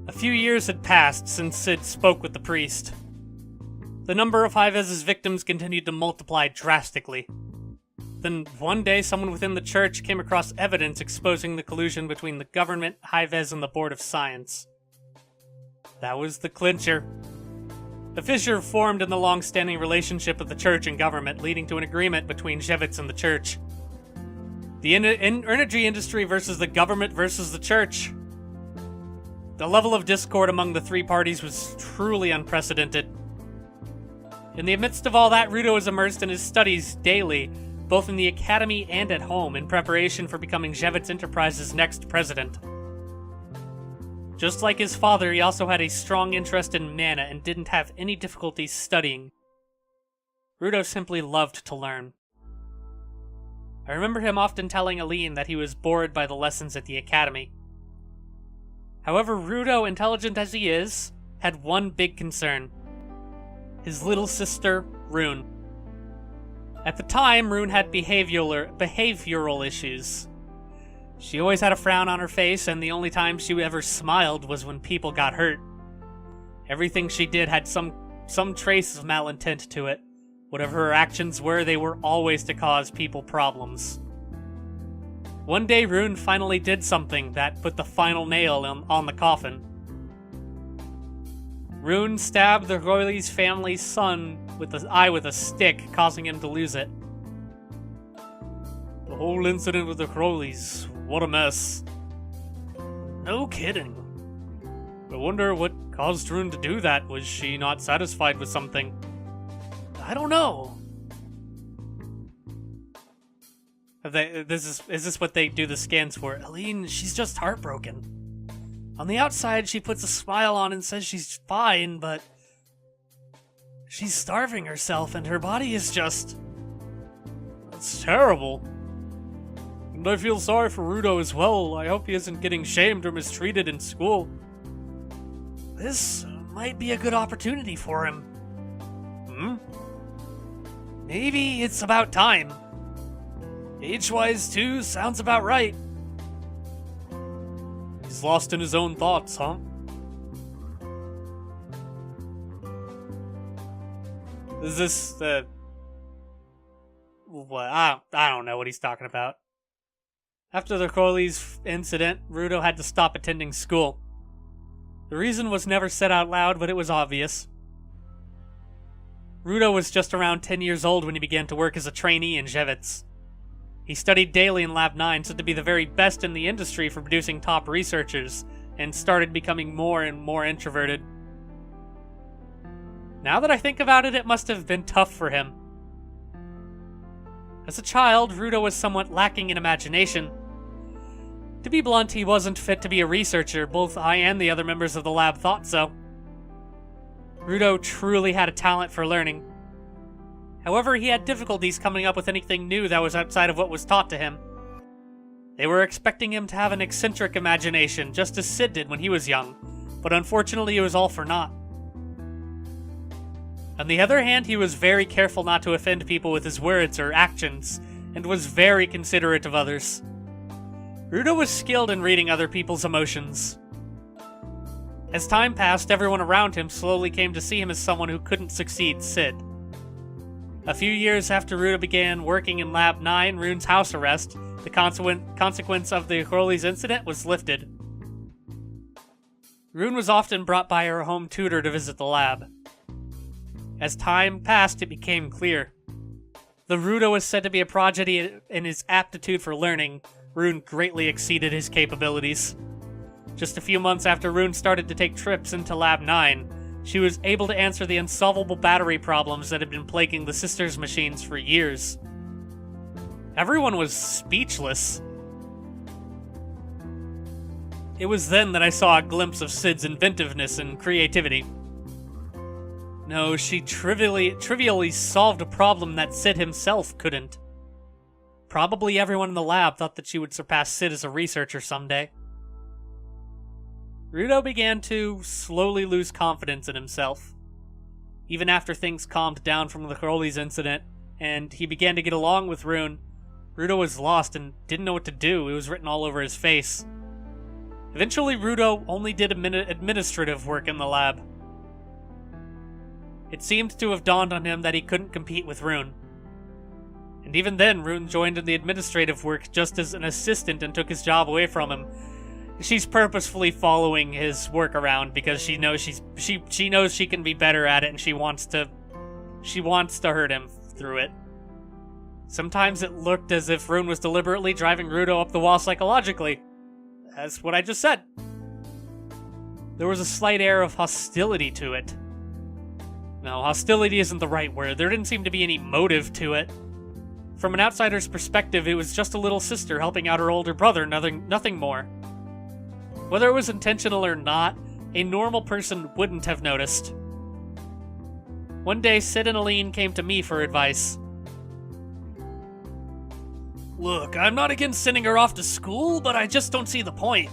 A few years had passed since Sid spoke with the priest. The number of High-Vez's victims continued to multiply drastically. Then one day, someone within the church came across evidence exposing the collusion between the government, High-Vez, and the Board of Science. That was the clincher. The fissure formed in the long-standing relationship of the church and government, leading to an agreement between Shevitz and the church. The energy industry versus the government versus the church. The level of discord among the three parties was truly unprecedented. In the midst of all that, Rudo was immersed in his studies daily, both in the academy and at home, in preparation for becoming Shevitz Enterprises' next president. Just like his father, he also had a strong interest in mana and didn't have any difficulties studying. Rudo simply loved to learn. I remember him often telling Aline that he was bored by the lessons at the academy. However, Rudo, intelligent as he is, had one big concern. His little sister, Rune. At the time, Rune had behavioral issues. She always had a frown on her face, and the only time she ever smiled was when people got hurt. Everything she did had some trace of malintent to it. Whatever her actions were, they were always to cause people problems. One day, Rune finally did something that put the final nail on the coffin. Rune stabbed the Royleys family's son with the eye with a stick, causing him to lose it. The whole incident with the Royleys, what a mess. No kidding. I wonder what caused Rune to do that. Was she not satisfied with something? I don't know. Is this what they do the scans for? Aline, she's just heartbroken. On the outside, she puts a smile on and says she's fine, but she's starving herself and her body is just... It's terrible. And I feel sorry for Rudo as well. I hope he isn't getting shamed or mistreated in school. This might be a good opportunity for him. Maybe it's about time. Age-wise, too, sounds about right. He's lost in his own thoughts, huh? Is this the... What? I don't know what he's talking about. After the Corley's incident, Rudo had to stop attending school. The reason was never said out loud, but it was obvious. Rudo was just around 10 years old when he began to work as a trainee in Shevitz. He studied daily in Lab 9, said to be the very best in the industry for producing top researchers, and started becoming more and more introverted. Now that I think about it, it must have been tough for him. As a child, Rudo was somewhat lacking in imagination. To be blunt, he wasn't fit to be a researcher. Both I and the other members of the lab thought so. Rudo truly had a talent for learning. However, he had difficulties coming up with anything new that was outside of what was taught to him. They were expecting him to have an eccentric imagination, just as Sid did when he was young, but unfortunately it was all for naught. On the other hand, he was very careful not to offend people with his words or actions, and was very considerate of others. Rudo was skilled in reading other people's emotions. As time passed, everyone around him slowly came to see him as someone who couldn't succeed Sid. A few years after Rudo began working in Lab 9, Rune's house arrest, the consequence of the Crowley's incident, was lifted. Rune was often brought by her home tutor to visit the lab. As time passed, it became clear. Though Rudo was said to be a prodigy in his aptitude for learning, Rune greatly exceeded his capabilities. Just a few months after Rune started to take trips into Lab 9, she was able to answer the unsolvable battery problems that had been plaguing the sisters' machines for years. Everyone was speechless. It was then that I saw a glimpse of Sid's inventiveness and creativity. No, she trivially solved a problem that Sid himself couldn't. Probably everyone in the lab thought that she would surpass Sid as a researcher someday. Rudo began to slowly lose confidence in himself. Even after things calmed down from the Crowley's incident, and he began to get along with Rune, Rudo was lost and didn't know what to do. It was written all over his face. Eventually, Rudo only did administrative work in the lab. It seemed to have dawned on him that he couldn't compete with Rune. And even then, Rune joined in the administrative work just as an assistant and took his job away from him. She's purposefully following his work around because she knows she knows she can be better at it, and she wants to hurt him through it. Sometimes it looked as if Rune was deliberately driving Rudo up the wall psychologically. That's what I just said. There was a slight air of hostility to it. No, hostility isn't the right word. There didn't seem to be any motive to it. From an outsider's perspective, it was just a little sister helping out her older brother, nothing more. Whether it was intentional or not, a normal person wouldn't have noticed. One day, Sid and Aline came to me for advice. Look, I'm not against sending her off to school, but I just don't see the point.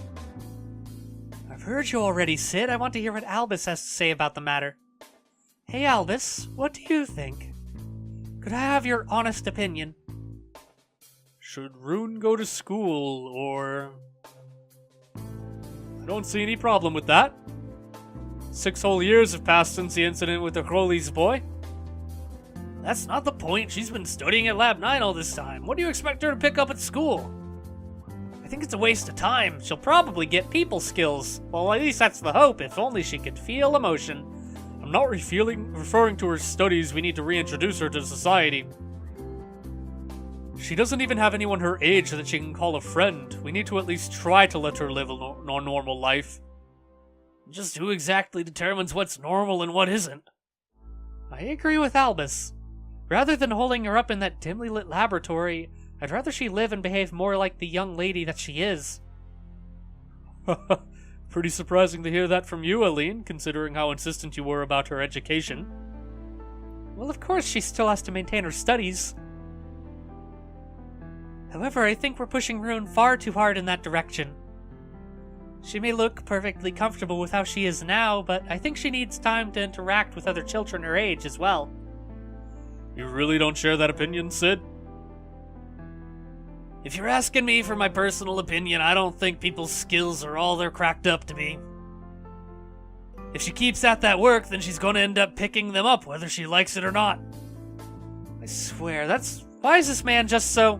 I've heard you already, Sid. I want to hear what Albus has to say about the matter. Hey, Albus, what do you think? Could I have your honest opinion? Should Rune go to school, or... I don't see any problem with that. 6 whole years have passed since the incident with the Crowley's boy. That's not the point. She's been studying at Lab 9 all this time. What do you expect her to pick up at school? I think it's a waste of time. She'll probably get people skills. Well, at least that's the hope, if only she could feel emotion. I'm not referring to her studies. We need to reintroduce her to society. She doesn't even have anyone her age that she can call a friend. We need to at least try to let her live a normal life. Just who exactly determines what's normal and what isn't? I agree with Albus. Rather than holding her up in that dimly lit laboratory, I'd rather she live and behave more like the young lady that she is. Pretty surprising to hear that from you, Aline, considering how insistent you were about her education. Well, of course she still has to maintain her studies. However, I think we're pushing Rune far too hard in that direction. She may look perfectly comfortable with how she is now, but I think she needs time to interact with other children her age as well. You really don't share that opinion, Sid? If you're asking me for my personal opinion, I don't think people's skills are all they're cracked up to be. If she keeps at that work, then she's going to end up picking them up, whether she likes it or not. I swear, why is this man just so...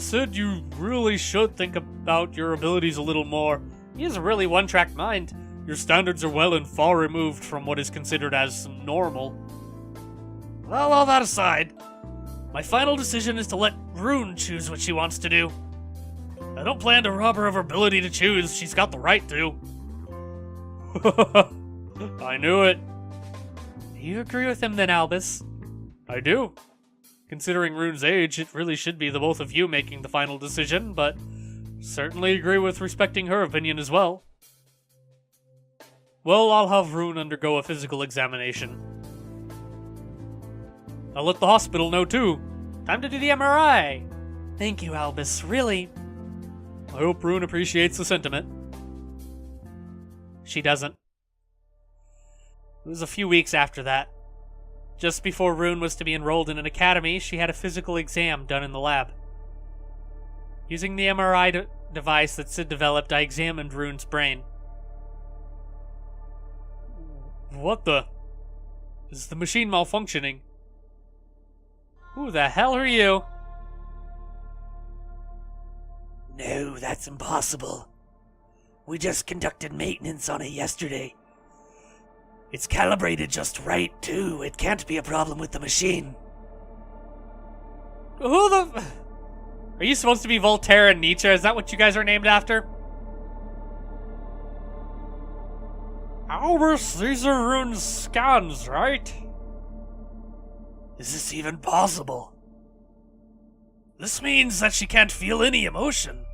Sid, you really should think about your abilities a little more. He has a really one-track mind. Your standards are well and far removed from what is considered as normal. Well, all that aside, my final decision is to let Rune choose what she wants to do. I don't plan to rob her of her ability to choose. She's got the right to. I knew it. Do you agree with him then, Albus? I do. Considering Rune's age, it really should be the both of you making the final decision, but certainly agree with respecting her opinion as well. Well, I'll have Rune undergo a physical examination. I'll let the hospital know too. Time to do the MRI. Thank you, Albus, really. I hope Rune appreciates the sentiment. She doesn't. It was a few weeks after that. Just before Rune was to be enrolled in an academy, she had a physical exam done in the lab. Using the MRI device that Sid developed, I examined Rune's brain. What the? Is the machine malfunctioning? Who the hell are you? No, that's impossible. We just conducted maintenance on it yesterday. It's calibrated just right, too. It can't be a problem with the machine. Who the... Are you supposed to be Voltaire and Nietzsche? Is that what you guys are named after? Albus, these are Rune's scans, right? Is this even possible? This means that she can't feel any emotion.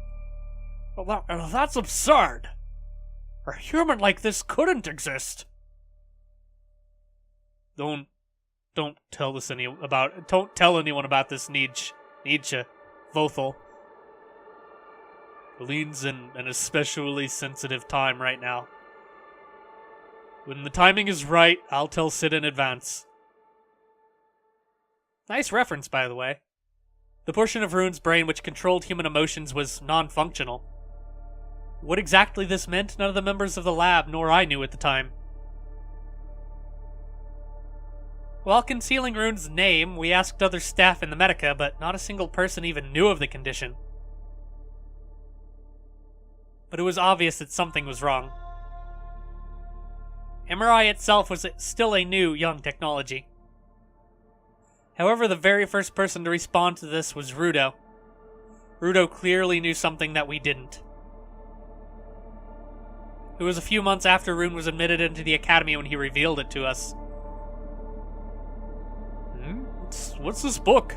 Well, that's absurd. A human like this couldn't exist. Don't tell anyone about this Nietzsche, Vothel. Aline's in an especially sensitive time right now. When the timing is right, I'll tell Sid in advance. Nice reference, by the way. The portion of Rune's brain which controlled human emotions was non-functional. What exactly this meant, none of the members of the lab nor I knew at the time. While concealing Rune's name, we asked other staff in the Medica, but not a single person even knew of the condition. But it was obvious that something was wrong. MRI itself was still a new, young technology. However, the very first person to respond to this was Rudo. Rudo clearly knew something that we didn't. It was a few months after Rune was admitted into the academy when he revealed it to us. What's this book?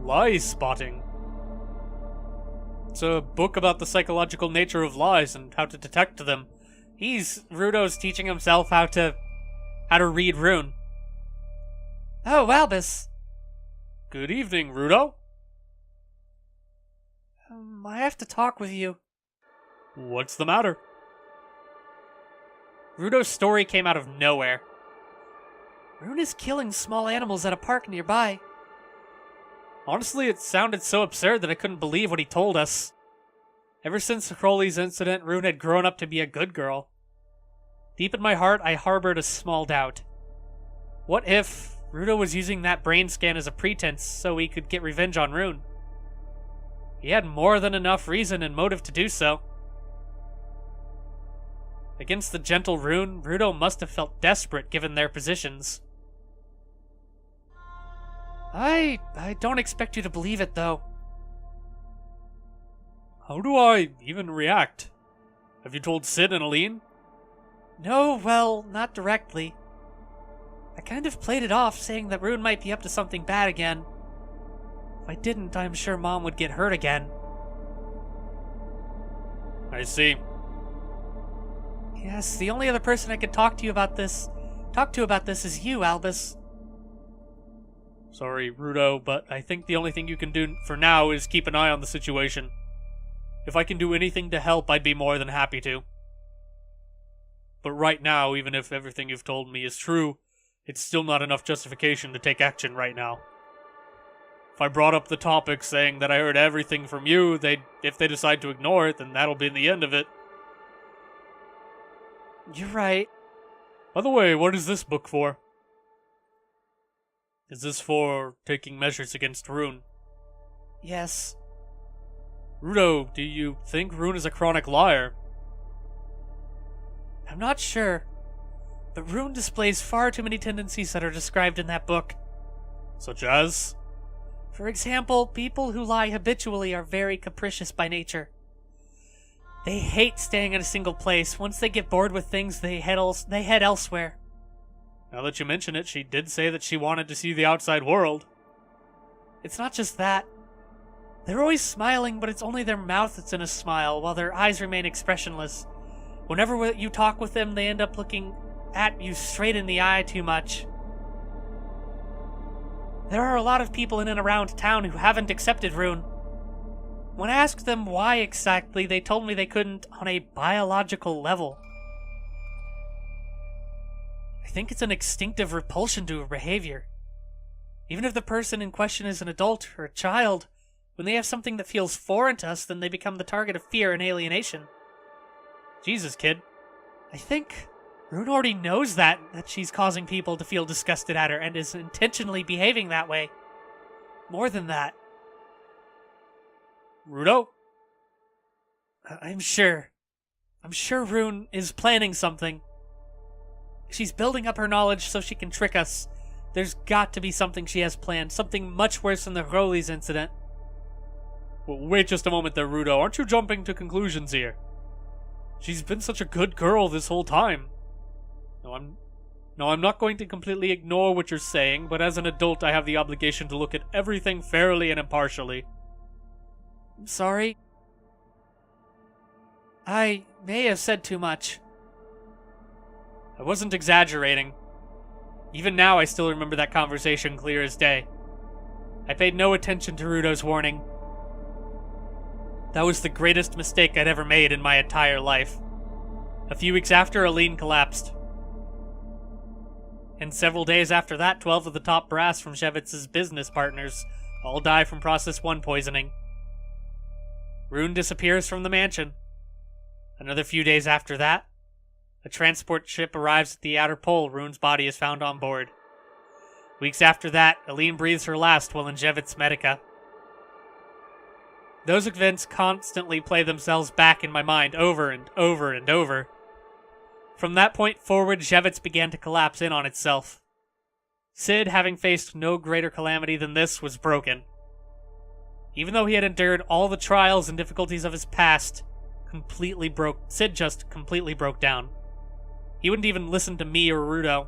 Lie Spotting. It's a book about the psychological nature of lies and how to detect them. Rudo's teaching himself how to read Rune. Oh, Albus. Good evening, Rudo. I have to talk with you. What's the matter? Rudo's story came out of nowhere. Rune is killing small animals at a park nearby. Honestly, it sounded so absurd that I couldn't believe what he told us. Ever since Crowley's incident, Rune had grown up to be a good girl. Deep in my heart, I harbored a small doubt. What if Rudo was using that brain scan as a pretense so he could get revenge on Rune? He had more than enough reason and motive to do so. Against the gentle Rune, Rudo must have felt desperate given their positions. I don't expect you to believe it, though. How do I even react? Have you told Sid and Aline? No, well, not directly. I kind of played it off, saying that Rune might be up to something bad again. If I didn't, I'm sure Mom would get hurt again. I see. Yes, the only other person I could talk to about this is you, Albus. Sorry, Rudo, but I think the only thing you can do for now is keep an eye on the situation. If I can do anything to help, I'd be more than happy to. But right now, even if everything you've told me is true, it's still not enough justification to take action right now. If I brought up the topic saying that I heard everything from you, if they decide to ignore it, then that'll be the end of it. You're right. By the way, what is this book for? Is this for taking measures against Rune? Yes. Rudo, do you think Rune is a chronic liar? I'm not sure, but Rune displays far too many tendencies that are described in that book. Such as? For example, people who lie habitually are very capricious by nature. They hate staying in a single place. Once they get bored with things, they head elsewhere. Now that you mention it, she did say that she wanted to see the outside world. It's not just that. They're always smiling, but it's only their mouth that's in a smile, while their eyes remain expressionless. Whenever you talk with them, they end up looking at you straight in the eye too much. There are a lot of people in and around town who haven't accepted Rune. When I asked them why exactly, they told me they couldn't on a biological level. I think it's an instinctive repulsion to her behavior. Even if the person in question is an adult or a child, when they have something that feels foreign to us, then they become the target of fear and alienation. Jesus, kid. I think Rune already knows that she's causing people to feel disgusted at her and is intentionally behaving that way. More than that. Rudo? I'm sure Rune is planning something. She's building up her knowledge so she can trick us. There's got to be something she has planned, something much worse than the Crowley's incident. Well, wait just a moment there, Rudo. Aren't you jumping to conclusions here? She's been such a good girl this whole time. No, I'm not going to completely ignore what you're saying, but as an adult I have the obligation to look at everything fairly and impartially. I'm sorry. I may have said too much. I wasn't exaggerating. Even now I still remember that conversation clear as day. I paid no attention to Rudo's warning. That was the greatest mistake I'd ever made in my entire life. A few weeks after, Aline collapsed. And several days after that, 12 of the top brass from Shevitz's business partners all die from Process 1 poisoning. Rune disappears from the mansion. Another few days after that, a transport ship arrives at the outer pole. Rune's body is found on board. Weeks after that, Aline breathes her last while in Jevitz Medica. Those events constantly play themselves back in my mind over and over and over. From that point forward, Jevitz began to collapse in on itself. Sid, having faced no greater calamity than this, was broken. Even though he had endured all the trials and difficulties of his past, Sid just completely broke down. He wouldn't even listen to me or Rudo.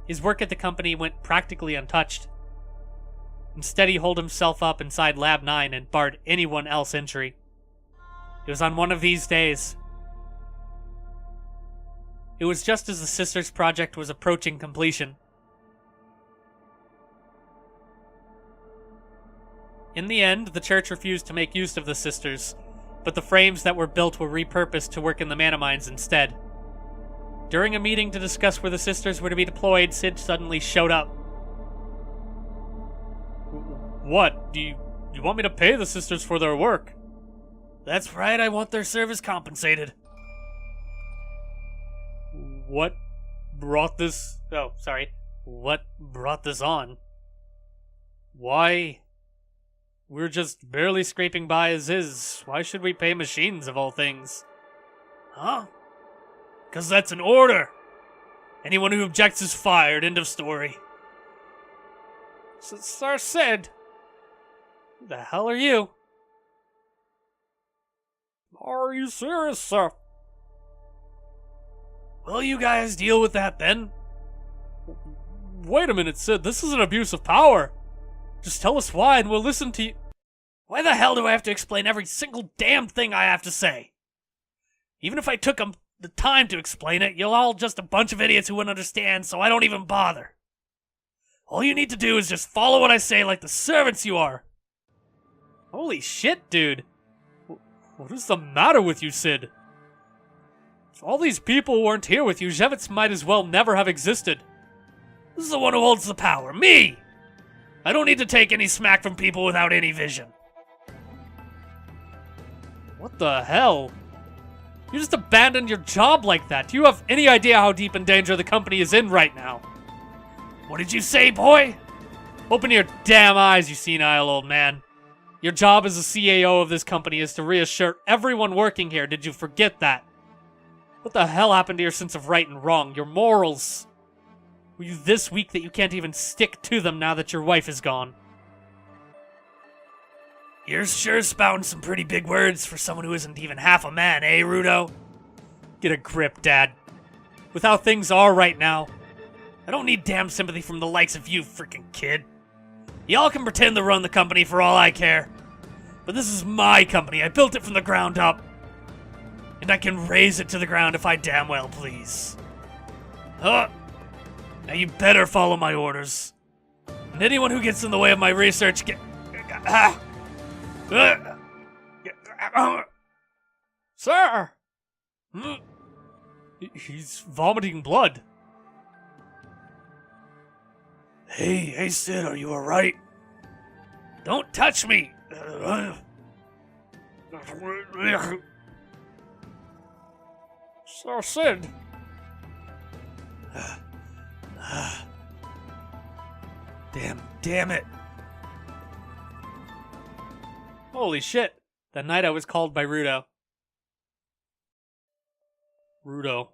His work at the company went practically untouched. Instead, he holed himself up inside Lab 9 and barred anyone else entry. It was on one of these days. It was just as the Sisters project was approaching completion. In the end, the church refused to make use of the Sisters, but the frames that were built were repurposed to work in the mana mines instead. During a meeting to discuss where the Sisters were to be deployed, Sid suddenly showed up. What? Do you want me to pay the Sisters for their work? That's right, I want their service compensated. What brought this... Oh, sorry. What brought this on? Why? We're just barely scraping by as is. Why should we pay machines of all things? Huh? 'Cause that's an order. Anyone who objects is fired. End of story. Sir Sid. Who the hell are you? Are you serious, sir? Well, you guys deal with that then. Wait a minute, Sid. This is an abuse of power. Just tell us why and we'll listen to you. Why the hell do I have to explain every single damn thing I have to say? Even if I took the time to explain it, you're all just a bunch of idiots who wouldn't understand, so I don't even bother. All you need to do is just follow what I say like the servants you are. Holy shit, dude. What is the matter with you, Sid? If all these people weren't here with you, Jevitz might as well never have existed. This is the one who holds the power, me! I don't need to take any smack from people without any vision. What the hell? You just abandoned your job like that. Do you have any idea how deep in danger the company is in right now? What did you say, boy? Open your damn eyes, you senile old man. Your job as the CAO of this company is to reassure everyone working here. Did you forget that? What the hell happened to your sense of right and wrong? Your morals? Were you this weak that you can't even stick to them now that your wife is gone? You're sure spouting some pretty big words for someone who isn't even half a man, eh, Rudo? Get a grip, Dad. With how things are right now, I don't need damn sympathy from the likes of you, freaking kid. Y'all can pretend to run the company for all I care. But this is my company. I built it from the ground up. And I can raise it to the ground if I damn well please. Huh? Now you better follow my orders. And anyone who gets in the way of my research Sir! He's vomiting blood. Hey, Sid, are you alright? Don't touch me! Sir Sid. Damn it. Holy shit. That night I was called by Rudo. Rudo.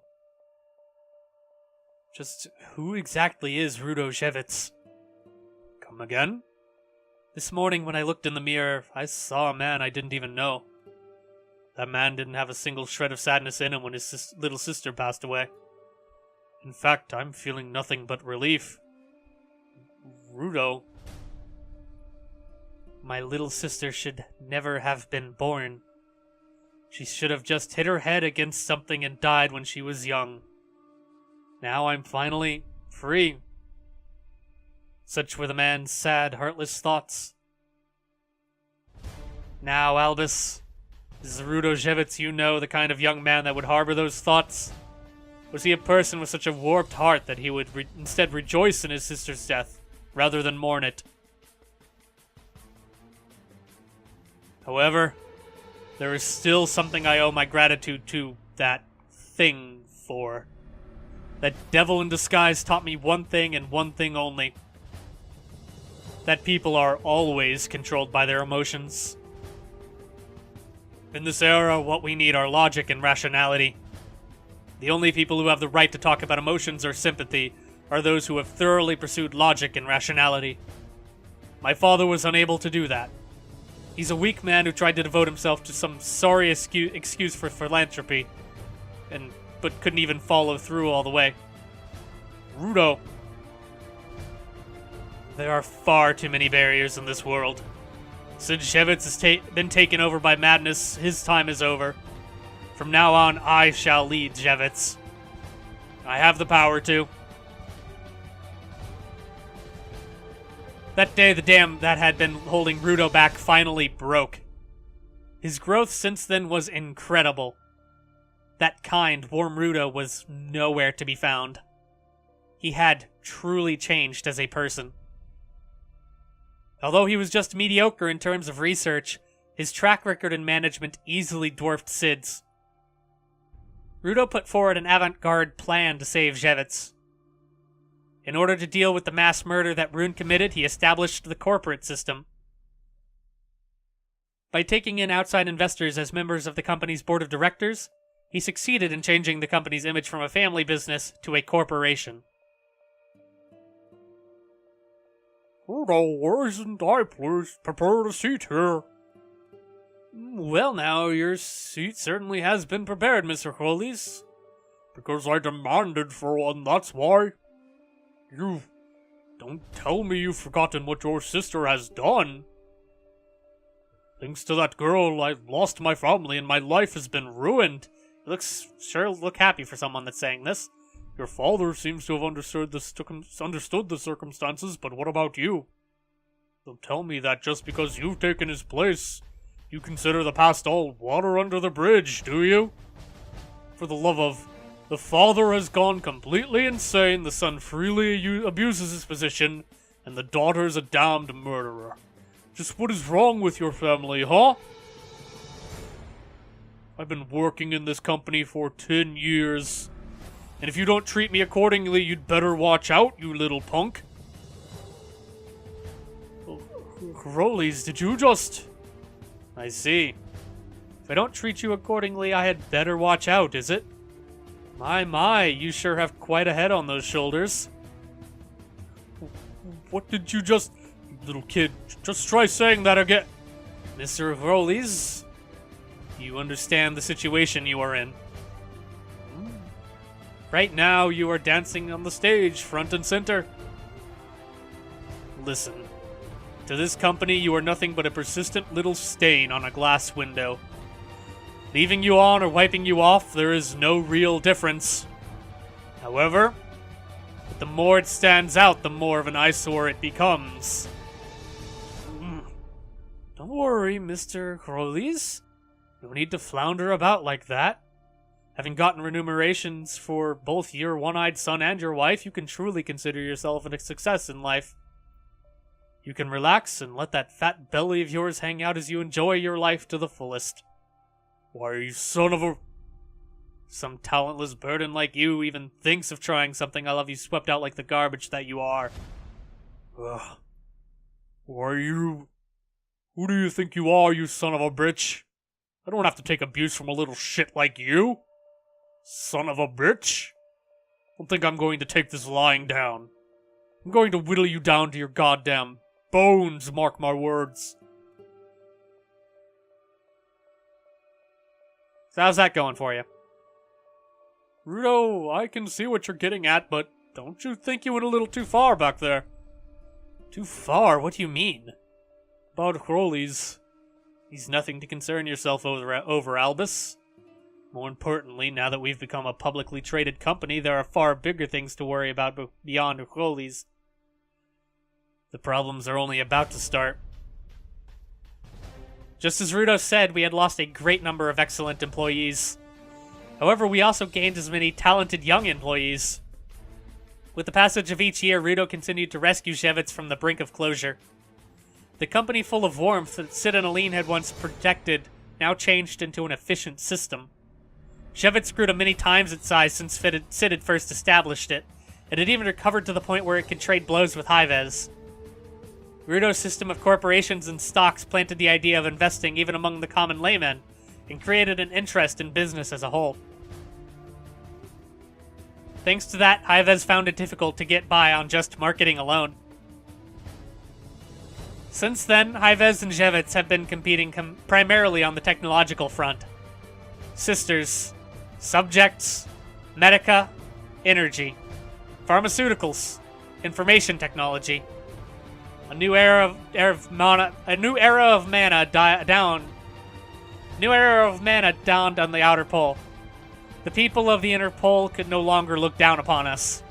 Just who exactly is Rudo Jevitz? Come again? This morning when I looked in the mirror, I saw a man I didn't even know. That man didn't have a single shred of sadness in him when his little sister passed away. In fact, I'm feeling nothing but relief. Rudo. My little sister should never have been born. She should have just hit her head against something and died when she was young. Now I'm finally free. Such were the man's sad, heartless thoughts. Now, Albus, is the Rudo Jevitz you know the kind of young man that would harbor those thoughts? Was he a person with such a warped heart that he would instead rejoice in his sister's death, rather than mourn it? However, there is still something I owe my gratitude to that thing for. That devil in disguise taught me one thing and one thing only. That people are always controlled by their emotions. In this era, what we need are logic and rationality. The only people who have the right to talk about emotions or sympathy are those who have thoroughly pursued logic and rationality. My father was unable to do that. He's a weak man who tried to devote himself to some sorry excuse for philanthropy, but couldn't even follow through all the way. Rudo. There are far too many barriers in this world. Since Shevitz has been taken over by madness, his time is over. From now on, I shall lead Shevitz. I have the power to. That day, the dam that had been holding Rudo back finally broke. His growth since then was incredible. That kind, warm Rudo was nowhere to be found. He had truly changed as a person. Although he was just mediocre in terms of research, his track record in management easily dwarfed Sid's. Rudo put forward an avant-garde plan to save Shevitz. In order to deal with the mass murder that Rune committed, he established the corporate system. By taking in outside investors as members of the company's board of directors, he succeeded in changing the company's image from a family business to a corporation. Rudo, why isn't I please prepared a seat here? Well now, your seat certainly has been prepared, Mr. Crowley's. Because I demanded for one, that's why. You don't tell me you've forgotten what your sister has done. Thanks to that girl, I've lost my family and my life has been ruined. You sure look happy for someone that's saying this. Your father seems to have understood the circumstances, but what about you? Don't tell me that just because you've taken his place, you consider the past all water under the bridge, do you? For the love of... The father has gone completely insane, the son freely abuses his position, and the daughter's a damned murderer. Just what is wrong with your family, huh? I've been working in this company for 10 years. And if you don't treat me accordingly, you'd better watch out, you little punk. Crowley's, did you just... I see. If I don't treat you accordingly, I had better watch out, is it? My, you sure have quite a head on those shoulders. What did you just... Little kid, just try saying that again. Mr. Crowley's, you understand the situation you are in. Right now, you are dancing on the stage, front and center. Listen, to this company, you are nothing but a persistent little stain on a glass window. Leaving you on or wiping you off, there is no real difference. However, the more it stands out, the more of an eyesore it becomes. Don't worry, Mr. Crowley's. No need to flounder about like that. Having gotten remunerations for both your one-eyed son and your wife, you can truly consider yourself a success in life. You can relax and let that fat belly of yours hang out as you enjoy your life to the fullest. Why, you son of a... Some talentless burden like you even thinks of trying something, I'll have you swept out like the garbage that you are. Ugh. Why, you... Who do you think you are, you son of a bitch? I don't have to take abuse from a little shit like you. Son of a bitch. Don't think I'm going to take this lying down. I'm going to whittle you down to your goddamn bones, mark my words. So how's that going for you? Rudo, I can see what you're getting at, but don't you think you went a little too far back there? Too far? What do you mean? About Crowley's. He's nothing to concern yourself over, Albus. More importantly, now that we've become a publicly traded company, there are far bigger things to worry about beyond Crowley's. The problems are only about to start. Just as Rudo said, we had lost a great number of excellent employees. However, we also gained as many talented young employees. With the passage of each year, Rudo continued to rescue Shevitz from the brink of closure. The company full of warmth that Sid and Aline had once protected now changed into an efficient system. Shevitz grew to many times its size since Sid had first established it, and it even recovered to the point where it could trade blows with Hivez. Rudo's system of corporations and stocks planted the idea of investing even among the common laymen, and created an interest in business as a whole. Thanks to that, Hivez found it difficult to get by on just marketing alone. Since then, Hivez and Shevitz have been competing primarily on the technological front. Sisters, subjects, medica, energy, pharmaceuticals, information technology. A new era of mana dawned on the outer pole. The people of the inner pole could no longer look down upon us.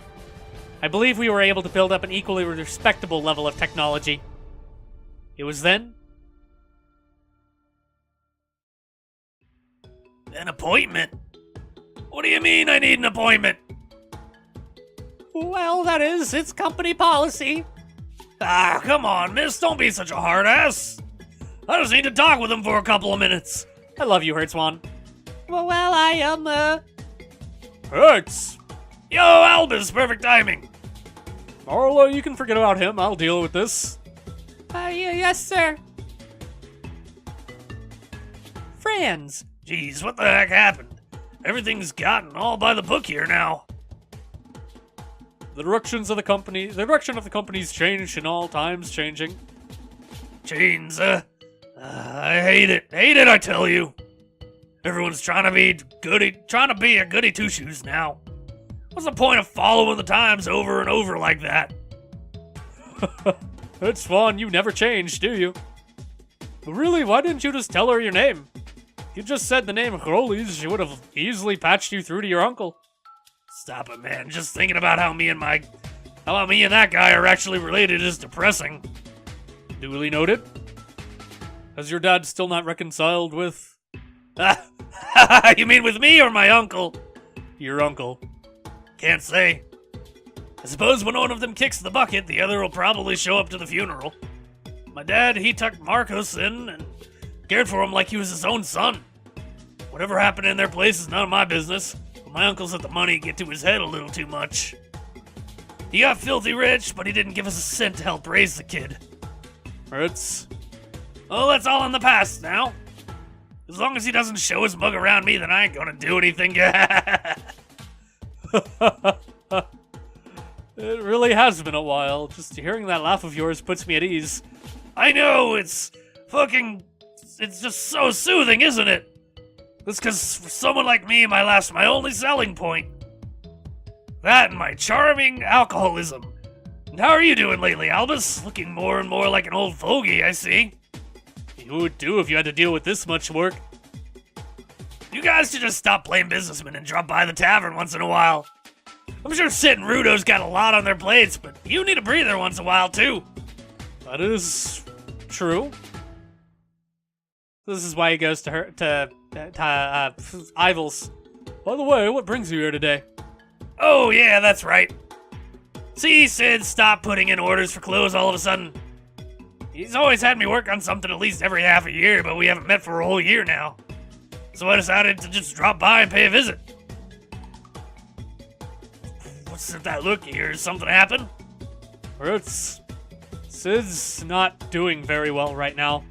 I believe we were able to build up an equally respectable level of technology. It was then... An appointment? What do you mean I need an appointment? Well, that is, it's company policy. Ah, come on, miss, don't be such a hard ass. I just need to talk with him for a couple of minutes. I love you, Hertzwan. Well, I am, Hertz! Yo, Albus, perfect timing. Marla, you can forget about him. I'll deal with this. Yes, sir. Franz. Jeez, what the heck happened? Everything's gotten all by the book here now. The direction of the company's changed in all times changing. Chains, I hate it. Hate it, I tell you. Everyone's trying to be a goody two-shoes now. What's the point of following the times over and over like that? It's fun, you never change, do you? But really, why didn't you just tell her your name? If you just said the name Crowley's, she would have easily patched you through to your uncle. Stop it, man. Just thinking about how me and that guy are actually related is depressing. Duly noted. Has your dad still not reconciled with... You mean with me or my uncle? Your uncle. Can't say. I suppose when one of them kicks the bucket, the other will probably show up to the funeral. My dad, he tucked Marcos in and cared for him like he was his own son. Whatever happened in their place is none of my business, but my uncle's let the money get to his head a little too much. He got filthy rich, but he didn't give us a cent to help raise the kid. Oh, that's all in the past now. As long as he doesn't show his mug around me, then I ain't gonna do anything. It really has been a while. Just hearing that laugh of yours puts me at ease. I know, it's just so soothing, isn't it? That's because for someone like me, my laugh's my only selling point. That and my charming alcoholism. And how are you doing lately, Albus? Looking more and more like an old fogey, I see. You would too if you had to deal with this much work. You guys should just stop playing businessmen and drop by the tavern once in a while. I'm sure Sid and Rudo's got a lot on their plates, but you need a breather once in a while, too. That is true. This is why he goes to Ivil's. By the way, what brings you here today? Oh, yeah, that's right. See, Sid stopped putting in orders for clothes all of a sudden. He's always had me work on something at least every half a year, but we haven't met for a whole year now. So I decided to just drop by and pay a visit. What's that look here? Does something happen? Sid's not doing very well right now.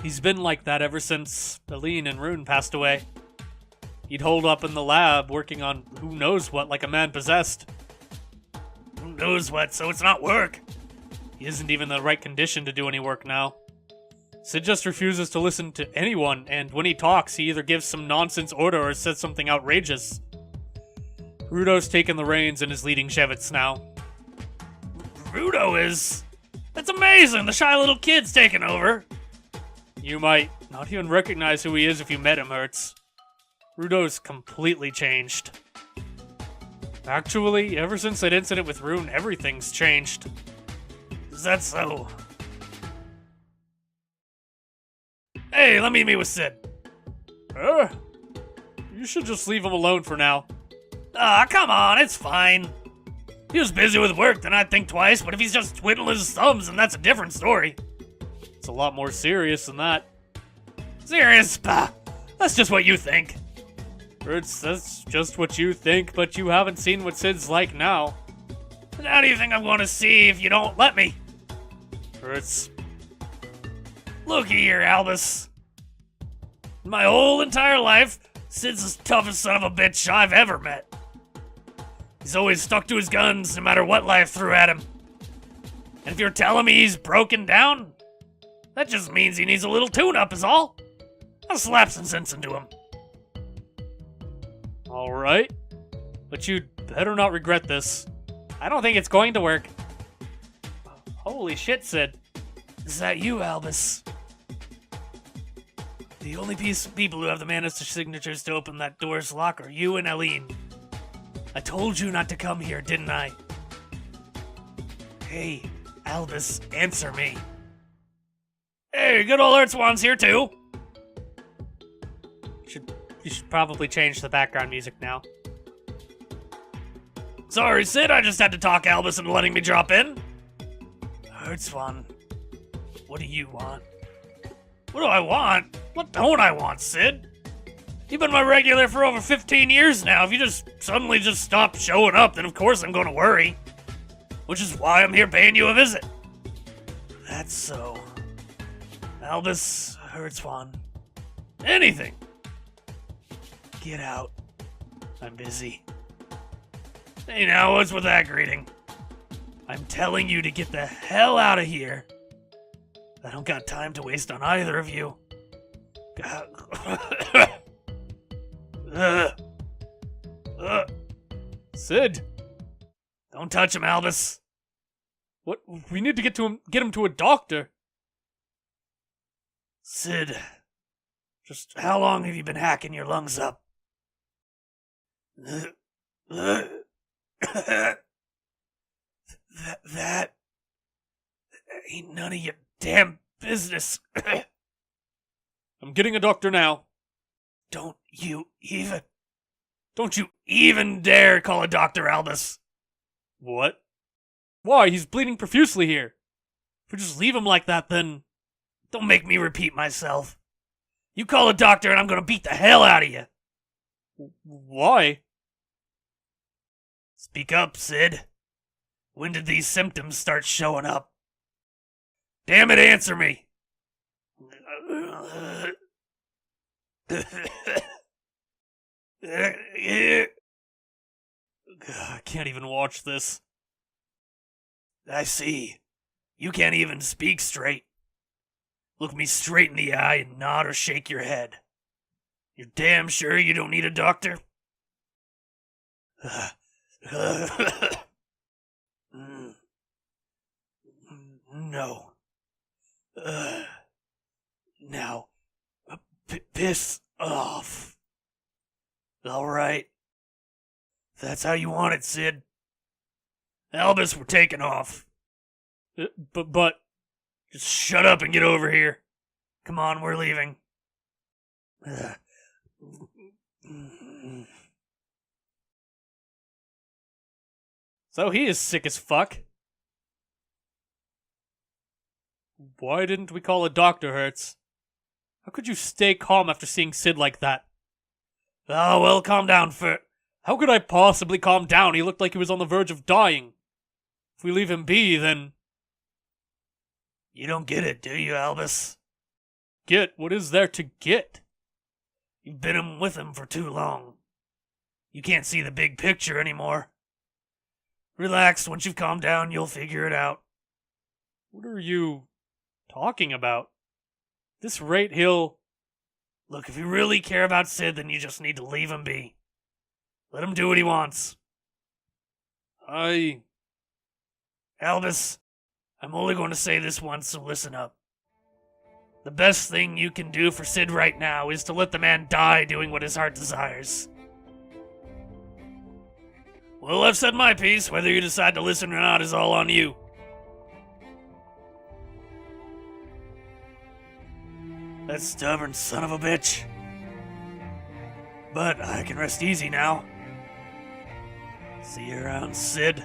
He's been like that ever since Aline and Rune passed away. He'd hold up in the lab working on who knows what like a man possessed. Who knows what, so it's not work. He isn't even in the right condition to do any work now. Sid just refuses to listen to anyone, and when he talks, he either gives some nonsense order or says something outrageous. Rudo's taken the reins and is leading Shevitz now. Rudo is? That's amazing! The shy little kid's taking over. You might not even recognize who he is if you met him, Hertz. Rudo's completely changed. Actually, ever since that incident with Rune, everything's changed. Is that so? Hey, let me meet with Sid. You should just leave him alone for now. Ah, come on, it's fine. If he was busy with work, then I'd think twice, but if he's just twiddling his thumbs, then that's a different story. It's a lot more serious than that. Serious? Bah, that's just what you think. That's just what you think, but you haven't seen what Sid's like now. And how do you think I'm going to see if you don't let me? It's... Looky here, Albus. My whole entire life, Sid's the toughest son of a bitch I've ever met. He's always stuck to his guns no matter what life threw at him. And if you're telling me he's broken down, that just means he needs a little tune-up is all. I'll slap some sense into him. Alright. But you'd better not regret this. I don't think it's going to work. Holy shit, Sid. Is that you, Albus? The only people who have the mana signatures to open that door's lock are you and Eileen. I told you not to come here, didn't I? Hey, Albus, answer me. Hey, good old Earthswan's here too. You should probably change the background music now. Sorry, Sid, I just had to talk Albus into letting me drop in. Earthswan, what do you want? What do I want? What don't I want, Sid? You've been my regular for over 15 years now. If you just suddenly stop showing up, then of course I'm gonna worry. Which is why I'm here paying you a visit. That's so. Albus, Earthswan, anything. Get out. I'm busy. Hey now, what's with that greeting? I'm telling you to get the hell out of here. I don't got time to waste on either of you. Sid! Don't touch him, Albus. What? We need to get him to a doctor. Sid, just how long have you been hacking your lungs up? That ain't none of your damn business. I'm getting a doctor now. Don't you even dare call a doctor, Albus. What? Why? He's bleeding profusely here. If we just leave him like that, then don't make me repeat myself. You call a doctor and I'm gonna beat the hell out of you. Why? Speak up, Sid. When did these symptoms start showing up? Damn it, answer me! I can't even watch this. I see. You can't even speak straight. Look me straight in the eye and nod or shake your head. You're damn sure you don't need a doctor? No. Now, piss off. Alright. That's how you want it, Sid. Albus, we're taking off. But... Just shut up and get over here. Come on, we're leaving. So he is sick as fuck. Why didn't we call a doctor, Hertz? How could you stay calm after seeing Sid like that? Oh, well, calm down, How could I possibly calm down? He looked like he was on the verge of dying. If we leave him be, then... You don't get it, do you, Albus? Get? What is there to get? You've been with him for too long. You can't see the big picture anymore. Relax, once you've calmed down, you'll figure it out. What are you talking about? At this rate, he'll... Look, if you really care about Sid, then you just need to leave him be. Let him do what he wants. Albus, I'm only going to say this once, so listen up. The best thing you can do for Sid right now is to let the man die doing what his heart desires. Well, I've said my piece. Whether you decide to listen or not is all on you. That stubborn son of a bitch. But I can rest easy now. See you around, Sid.